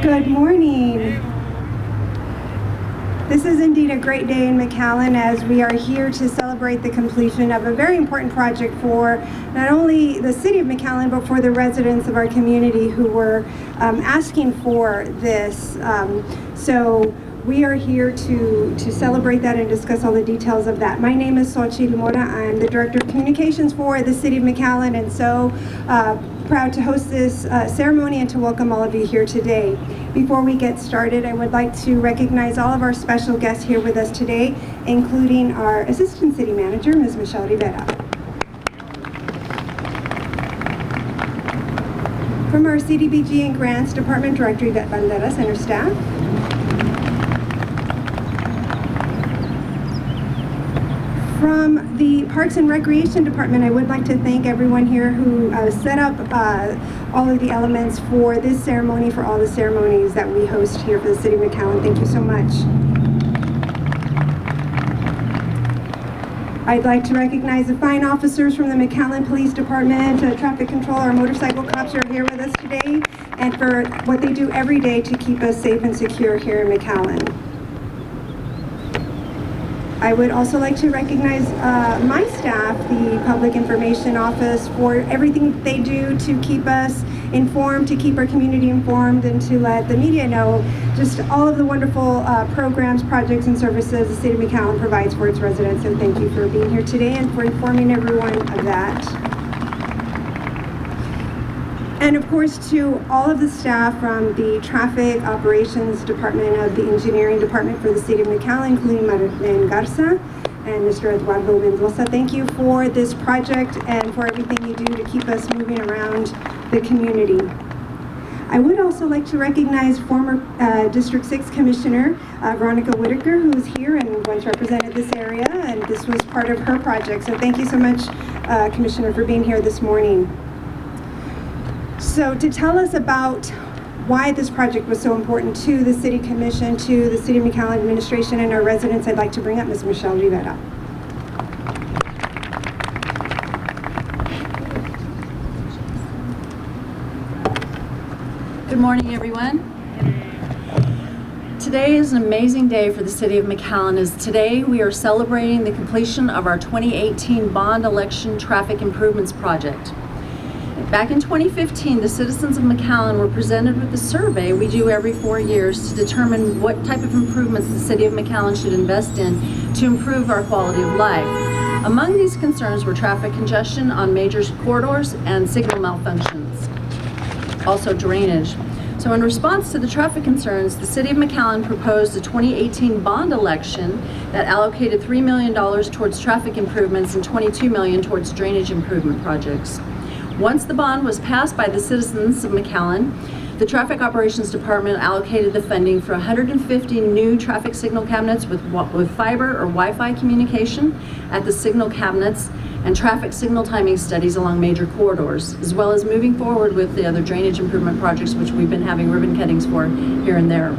Good morning. This is indeed a great day in McAllen as we are here to celebrate the completion of a very important project for not only the City of McAllen, but for the residents of our community who were asking for this. So we are here to celebrate that and discuss all the details of that. My name is Xochitl Mora. I'm the Director of Communications for the City of McAllen, and so proud to host this ceremony and to welcome all of you here today. Before we get started, I would like to recognize all of our special guests here with us today, including our Assistant City Manager, Ms. Michelle Rivera. From our CDBG and Grants Department, Director Yvette Banderas and her staff. From the Parks and Recreation Department, I would like to thank everyone here who set up all of the elements for this ceremony, for all the ceremonies that we host here for the City of McAllen. Thank you so much. I'd like to recognize the fine officers from the McAllen Police Department, traffic control. Our motorcycle cops are here with us today, and for what they do every day to keep us safe and secure here in McAllen. I would also like to recognize my staff, the Public Information Office, for everything they do to keep us informed, to keep our community informed, and to let the media know just all of the wonderful programs, projects, and services the City of McAllen provides for its residents. So thank you for being here today and for informing everyone of that. And of course, to all of the staff from the Traffic Operations Department of the Engineering Department for the City of McAllen, including Marlene Garza and Mr. Eduardo Mendoza, thank you for this project and for everything you do to keep us moving around the community. I would also like to recognize former District 6 Commissioner Veronica Whitaker, who is here and once represented this area, and this was part of her project. So thank you so much, Commissioner, for being here this morning. So to tell us about why this project was so important to the City Commission, to the City of McAllen administration, and our residents, I'd like to bring up Ms. Michelle Rivera. Good morning, everyone. Today is an amazing day for the City of McAllen, as today we are celebrating the completion of our 2018 bond election traffic improvements project. Back in 2015, the citizens of McAllen were presented with a survey we do every 4 years to determine what type of improvements the City of McAllen should invest in to improve our quality of life. Among these concerns were traffic congestion on major corridors and signal malfunctions, also drainage. So in response to the traffic concerns, the City of McAllen proposed a 2018 bond election that allocated $3 million towards traffic improvements and $22 million towards drainage improvement projects. Once the bond was passed by the citizens of McAllen, the Traffic Operations Department allocated the funding for 150 new traffic signal cabinets with fiber or Wi-Fi communication at the signal cabinets and traffic signal timing studies along major corridors, as well as moving forward with the other drainage improvement projects which we've been having ribbon cuttings for here and there.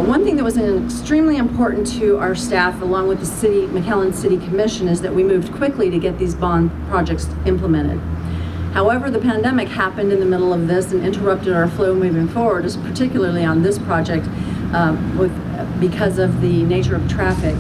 One thing that was extremely important to our staff, along with the McAllen City Commission, is that we moved quickly to get these bond projects implemented. However, the pandemic happened in the middle of this and interrupted our flow moving forward, particularly on this project because of the nature of traffic.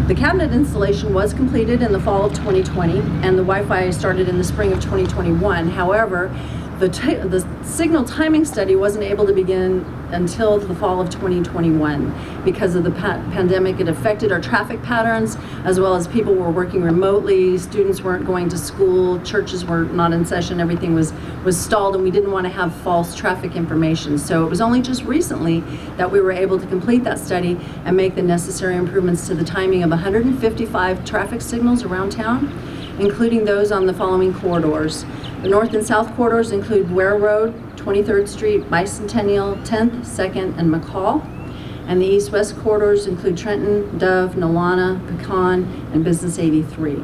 The cabinet installation was completed in the fall of 2020 and the Wi-Fi started in the spring of 2021. However, the signal timing study wasn't able to begin until the fall of 2021 because of the pandemic. It affected our traffic patterns, as well as people were working remotely, students weren't going to school, churches were not in session, everything was stalled, and we didn't want to have false traffic information. So it was only just recently that we were able to complete that study and make the necessary improvements to the timing of 155 traffic signals around town, including those on the following corridors. The north and south corridors include Ware Road, 23rd Street, Bicentennial, 10th, 2nd, and McCall. And the east-west corridors include Trenton, Dove, Nolana, Pecan, and Business 83.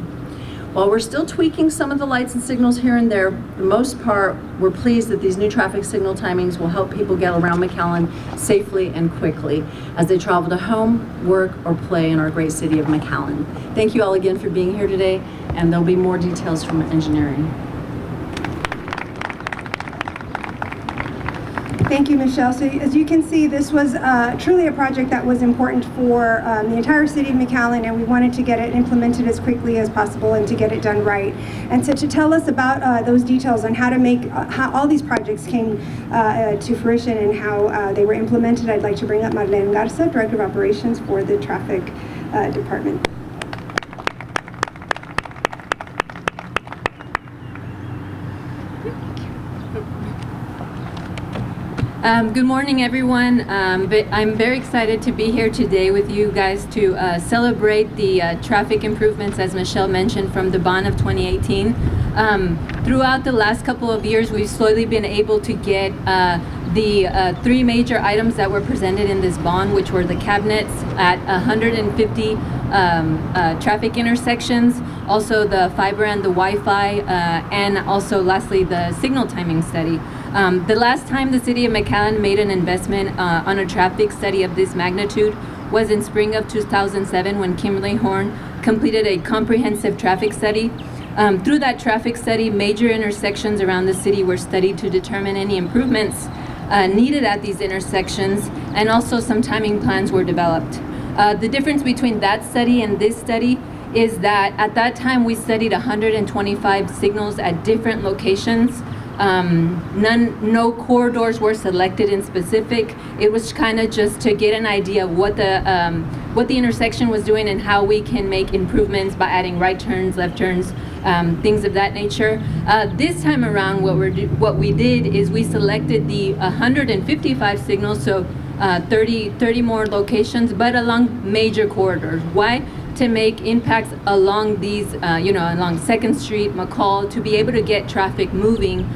While we're still tweaking some of the lights and signals here and there, for the most part, we're pleased that these new traffic signal timings will help people get around McAllen safely and quickly as they travel to home, work, or play in our great city of McAllen. Thank you all again for being here today, and there'll be more details from engineering. Thank you, Michelle. So as you can see, this was truly a project that was important for the entire city of McAllen, and we wanted to get it implemented as quickly as possible and to get it done right. And so to tell us about those details on how to make, how all these projects came to fruition and how they were implemented, I'd like to bring up Marlene Garza, Director of Operations for the Traffic Department. Good morning, everyone. I'm very excited to be here today with you guys to celebrate the traffic improvements, as Michelle mentioned, from the bond of 2018. Throughout the last couple of years, we've slowly been able to get the three major items that were presented in this bond, which were the cabinets at 150 traffic intersections, also the fiber and the Wi-Fi, and also lastly the signal timing study. The last time the City of McAllen made an investment on a traffic study of this magnitude was in spring of 2007 when Kimberly Horn completed a comprehensive traffic study. Through that traffic study, major intersections around the city were studied to determine any improvements needed at these intersections, and also some timing plans were developed. The difference between that study and this study is that at that time we studied 125 signals at different locations. No corridors were selected in specific. It was kind of just to get an idea of what the intersection was doing and how we can make improvements by adding right turns, left turns, things of that nature. This time around, what we did is we selected the 155 signals, so 30 more locations, but along major corridors. Why? To make impacts along these, along 2nd Street, McCall, to be able to get traffic moving,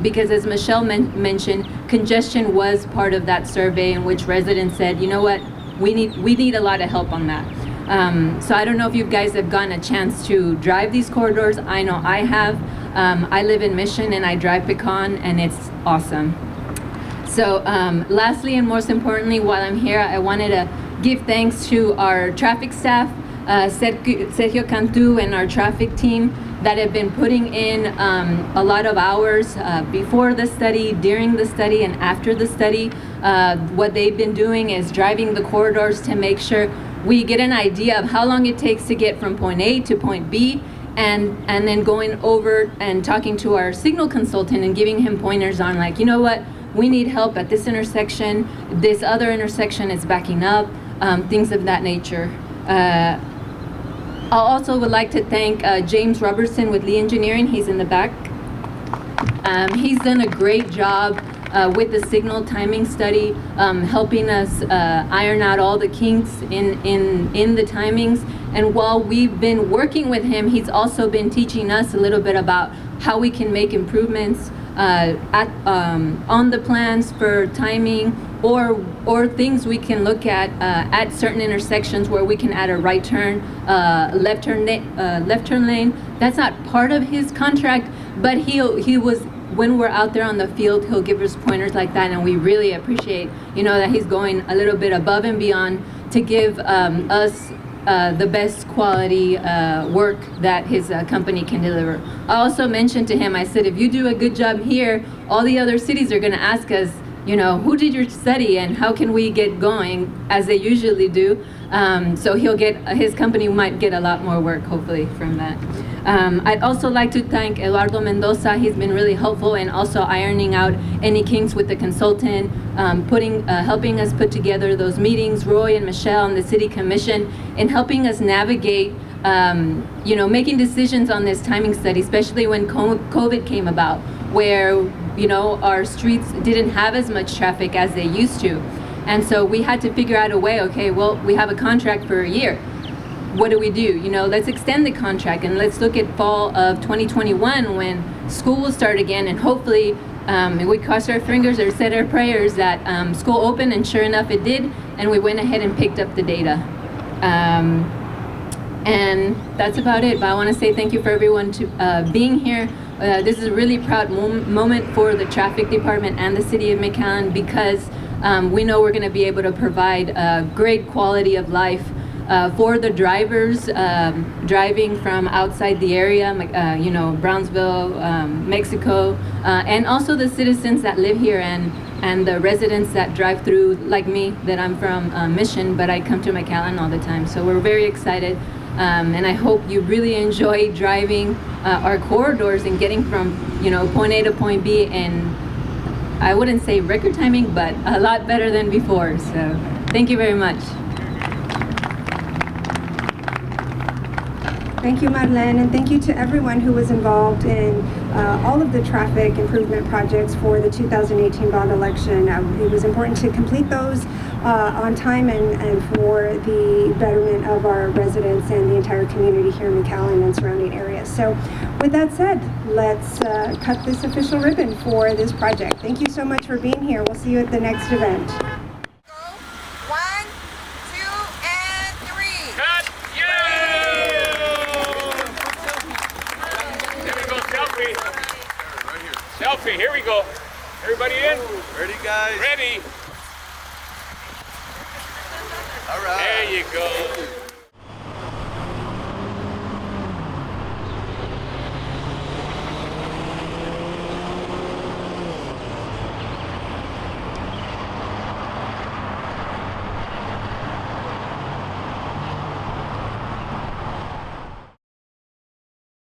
because as Michelle mentioned, congestion was part of that survey in which residents said, you know what, we need a lot of help on that. So I don't know if you guys have gotten a chance to drive these corridors. I know I have. I live in Mission and I drive Pecan, and it's awesome. So lastly and most importantly, while I'm here, I wanted to give thanks to our traffic staff, Sergio Cantu and our traffic team that have been putting in a lot of hours before the study, during the study, and after the study. What they've been doing is driving the corridors to make sure we get an idea of how long it takes to get from point A to point B, and then going over and talking to our signal consultant and giving him pointers on, like, you know what, we need help at this intersection, this other intersection is backing up, things of that nature. I also would like to thank James Robertson with Lee Engineering. He's in the back. He's done a great job with the signal timing study, helping us iron out all the kinks in the timings. And while we've been working with him, he's also been teaching us a little bit about how we can make improvements on the plans for timing, or things we can look at certain intersections where we can add a right turn, left turn lane. That's not part of his contract, but he was, when we're out there on the field, he'll give us pointers like that, and we really appreciate, that he's going a little bit above and beyond to give us the best quality work that his company can deliver. I also mentioned to him, I said, if you do a good job here, all the other cities are going to ask us, who did your study and how can we get going, as they usually do. So his company might get a lot more work, hopefully, from that. I'd also like to thank Eduardo Mendoza. He's been really helpful in also ironing out any kinks with the consultant, helping us put together those meetings, Roy and Michelle and the City Commission, and helping us navigate, making decisions on this timing study, especially when COVID came about, where, our streets didn't have as much traffic as they used to. And so we had to figure out a way, okay, well, we have a contract for a year. What do we do? Let's extend the contract, and let's look at fall of 2021 when school will start again, and hopefully we crossed our fingers or said our prayers that school opened, and sure enough it did, and we went ahead and picked up the data. And that's about it, but I want to say thank you for everyone to being here. This is a really proud moment for the traffic department and the City of McAllen, because we know we're going to be able to provide great quality of life for the drivers driving from outside the area, Brownsville, Mexico, and also the citizens that live here and and the residents that drive through, like me, that I'm from Mission, but I come to McAllen all the time. So we're very excited, and I hope you really enjoy driving our corridors and getting from point A to point B, and I wouldn't say record timing, but a lot better than before. So thank you very much. Thank you, Marlene, and thank you to everyone who was involved in all of the traffic improvement projects for the 2018 bond election. It was important to complete those on time and for the betterment of our residents and the entire community here in McAllen and surrounding areas. So with that said, let's cut this official ribbon for this project. Thank you so much for being here. We'll see you at the next event. 1, 2, and 3. Cut! Yay! Here we go, selfie. Right here. Selfie, here we go. Everybody in? Ready, guys? Ready? All right. There you go.